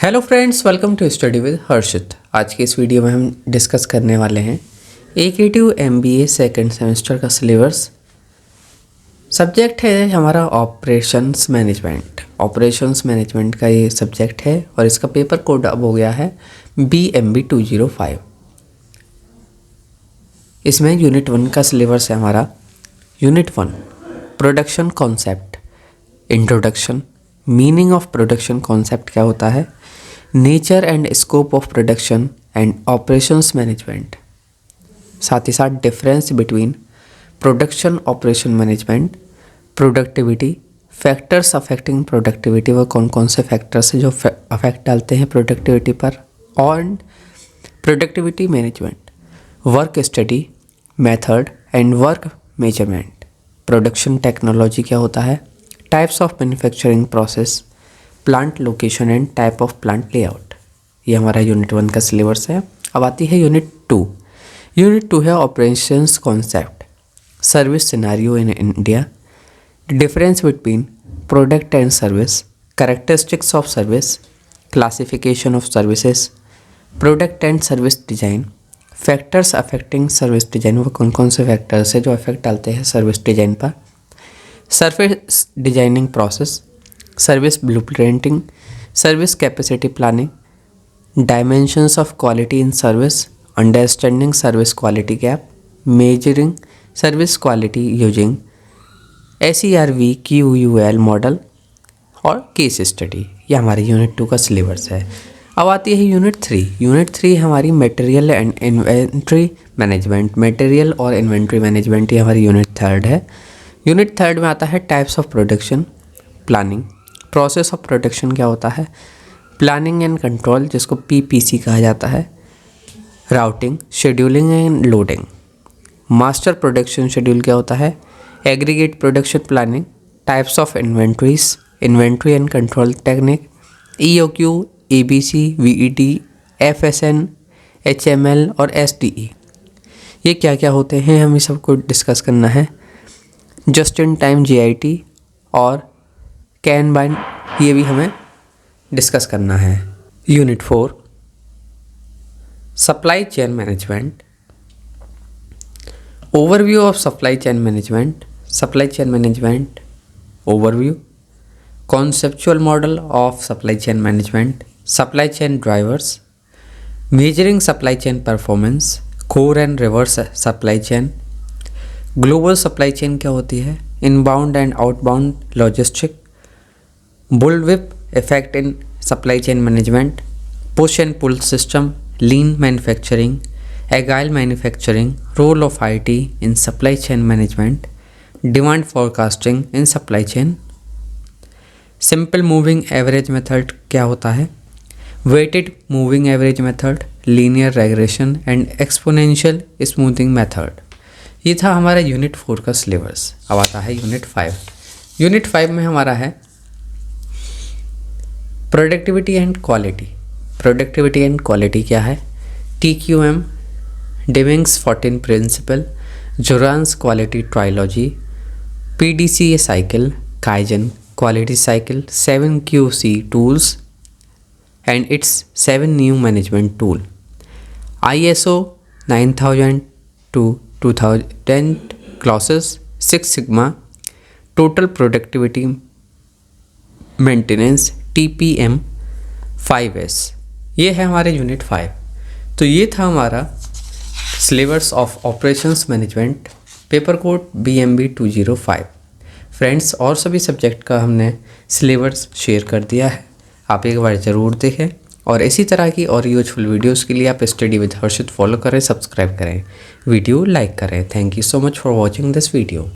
Hello friends, welcome to study with Harshit. आज के इस वीडियो में हम डिस्कस करने वाले हैं AKTU MBA सेकेंड सेमेस्टर का सिलेबस। सब्जेक्ट है हमारा ऑपरेशंस मैनेजमेंट। ऑपरेशंस मैनेजमेंट का ये सब्जेक्ट है और इसका पेपर कोड अब हो गया है BMB 205। इसमें यूनिट 1 का सिलेबस है हमारा। Unit 1 production concept, introduction, meaning of production concept क्या होता है, nature and scope of production and operations management, साथ ही साथ difference between production operation management, productivity, factors affecting productivity, वो कौन कौन से फैक्टर्स हैं जो अफेक्ट डालते हैं प्रोडक्टिविटी पर, और productivity management, work study method and work measurement, production technology क्या होता है, types of manufacturing process, plant location and type of plant layout. ये हमारा यूनिट 1 का सिलेबस है। अब आती है यूनिट 2। यूनिट 2 है operations concept, service scenario in India, difference between product and service, characteristics of service, classification of services, product and service design, factors affecting service design, वो कौन कौन से फैक्टर्स है जो अफेक्ट डालते हैं सर्विस डिजाइन पर, service designing process, service blueprinting, service capacity planning, dimensions of quality in service, understanding service quality gap, measuring service quality using SERV QUL model और केस स्टडी। ये हमारे यूनिट 2 का syllabus है। अब आती है यूनिट 3। यूनिट 3 हमारी material and inventory management. Material और इन्वेंट्री मैनेजमेंट ये हमारी यूनिट 3 है। यूनिट 3 में आता है types of production, planning, process of production क्या होता है, प्लानिंग एंड कंट्रोल जिसको PPC कहा जाता है, routing, scheduling and loading, master production schedule क्या होता है, aggregate production planning, types of inventories, inventory and control technique, EOQ, ABC, VET, FSN, HML और SDE। ये क्या क्या होते हैं हमें सबको डिस्कस करना है। जस्ट इन टाइम GIT और कैनबाइन ये भी हमें डिस्कस करना है। Unit 4 supply chain management, overview of supply chain management, supply chain management overview, conceptual model of supply chain management, supply chain drivers, measuring supply chain performance, core and reverse supply chain, global supply chain क्या होती है, inbound and outbound logistic, bullwhip effect in supply chain management, push and pull system, lean manufacturing, agile manufacturing, role of IT in supply chain management, demand forecasting in supply chain, simple moving average method क्या होता है, weighted moving average method, linear regression and exponential smoothing method. ये था हमारा unit 4 का syllabus. अब आता है यूनिट 5। यूनिट 5 में हमारा है productivity and quality. Productivity and quality क्या है, TQM, Deming's 14 principle, Juran's quality trilogy, PDCA cycle, kaizen quality cycle, 7 QC tools and its 7 new management tool, ISO 9000 to 2010 classes, 6 sigma, total productivity maintenance, TPM 5S। ये है हमारे unit 5। तो ये था हमारा syllabus of operations management, paper code BMB 205। Friends, और सभी subject का हमने सिलेबस शेयर कर दिया है, आप एक बार ज़रूर देखें और इसी तरह की और यूजफुल वीडियोस के लिए आप स्टडी विद हर्षित फॉलो करें, सब्सक्राइब करें, वीडियो लाइक करें। Thank you so much for watching this video.